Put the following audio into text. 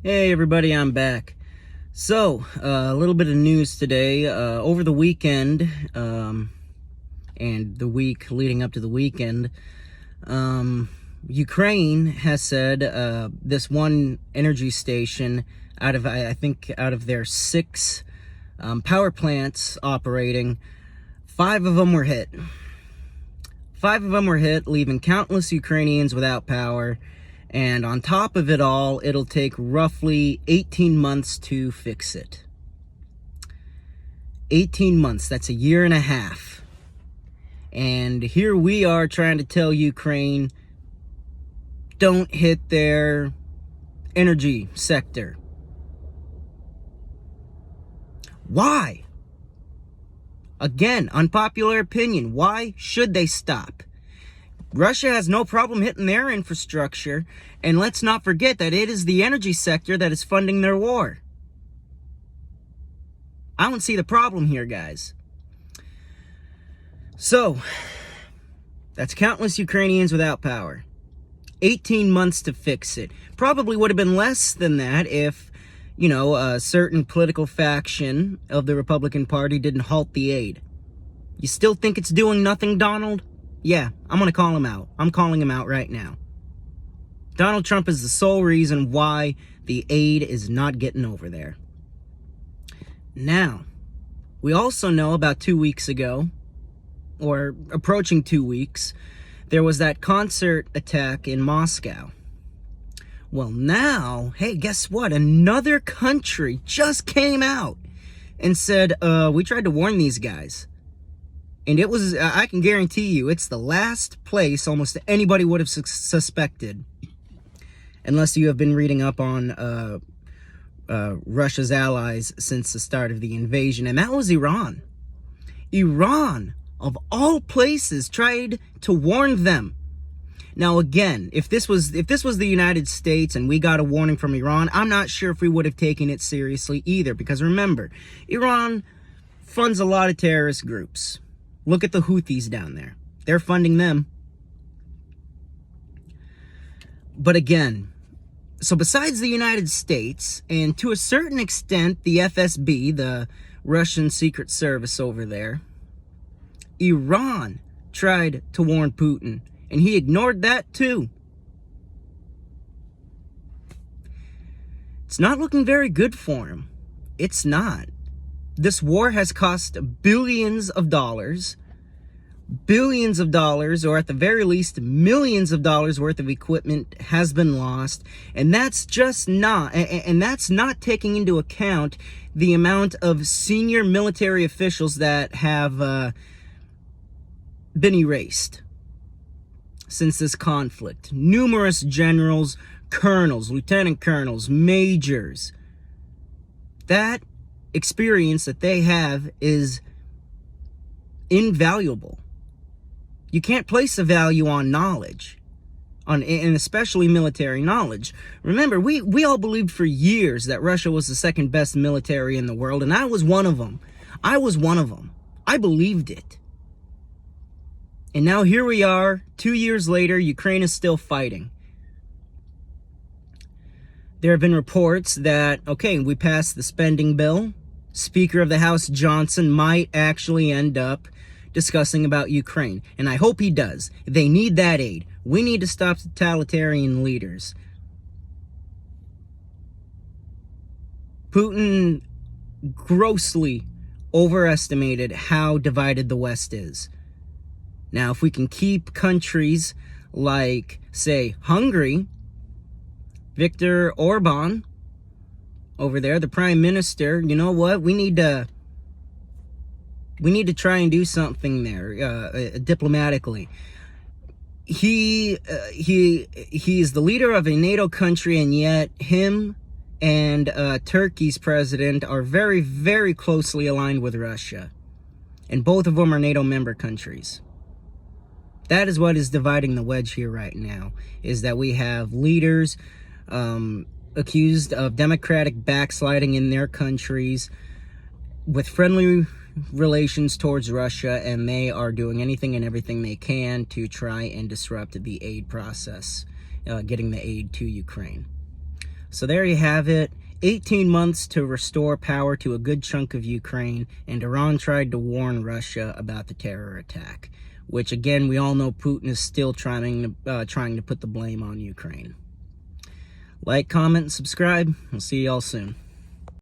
Hey everybody, I'm back. So, a little bit of news today. Over the weekend, and the week leading up to the weekend, Ukraine has said this one energy station I think out of their 6 power plants operating, 5 of them were hit. 5 of them were hit, leaving countless Ukrainians without power. And on top of it all, it'll take roughly 18 months to fix it. 18 months, that's a year and a half. And here we are trying to tell Ukraine, don't hit their energy sector. Why? Again, unpopular opinion. Why should they stop? Russia has no problem hitting their infrastructure, and let's not forget that it is the energy sector that is funding their war. I don't see the problem here, guys. So, that's countless Ukrainians without power. 18 months to fix it. Probably would have been less than that if, a certain political faction of the Republican Party didn't halt the aid. You still think it's doing nothing, Donald? Yeah, I'm going to call him out. I'm calling him out right now. Donald Trump is the sole reason why the aid is not getting over there. Now, we also know about 2 weeks ago, or approaching 2 weeks, there was that concert attack in Moscow. Well, now, hey, guess what? Another country just came out and said, we tried to warn these guys. And it was, I can guarantee you, it's the last place almost anybody would have suspected. Unless you have been reading up on Russia's allies since the start of the invasion. And that was Iran. Iran, of all places, tried to warn them. Now again, if this was the United States and we got a warning from Iran, I'm not sure if we would have taken it seriously either. Because remember, Iran funds a lot of terrorist groups. Look at the Houthis down there. They're funding them. But again, so besides the United States, and to a certain extent, the FSB, the Russian Secret Service over there, Iran tried to warn Putin, and he ignored that too. It's not looking very good for him. It's not. This war has cost billions of dollars, or at the very least, millions of dollars worth of equipment has been lost. And that's just not, and that's not taking into account the amount of senior military officials that have been erased since this conflict. Numerous generals, colonels, lieutenant colonels, majors. That experience that they have is invaluable. You can't place a value on knowledge, and especially military knowledge. Remember, we all believed for years that Russia was the second best military in the world, and I was one of them. I believed it. And now here we are, 2 years later, Ukraine is still fighting. There have been reports that, okay, we passed the spending bill. Speaker of the House Johnson might actually end up discussing about Ukraine. And I hope he does. They need that aid. We need to stop totalitarian leaders. Putin grossly overestimated how divided the West is. Now, if we can keep countries like, say, Hungary, Viktor Orban over there, the prime minister, you know what? We need to try and do something there diplomatically. He is the leader of a NATO country, and yet him and Turkey's president are very, very closely aligned with Russia. And both of them are NATO member countries. That is what is dividing the wedge here right now, is that we have leaders accused of democratic backsliding in their countries with friendly relations towards Russia, and they are doing anything and everything they can to try and disrupt the aid process, getting the aid to Ukraine. So there you have it. 18 months to restore power to a good chunk of Ukraine, and Iran tried to warn Russia about the terror attack, which again, we all know Putin is still trying to put the blame on Ukraine. Like, comment, and subscribe. We'll see y'all soon.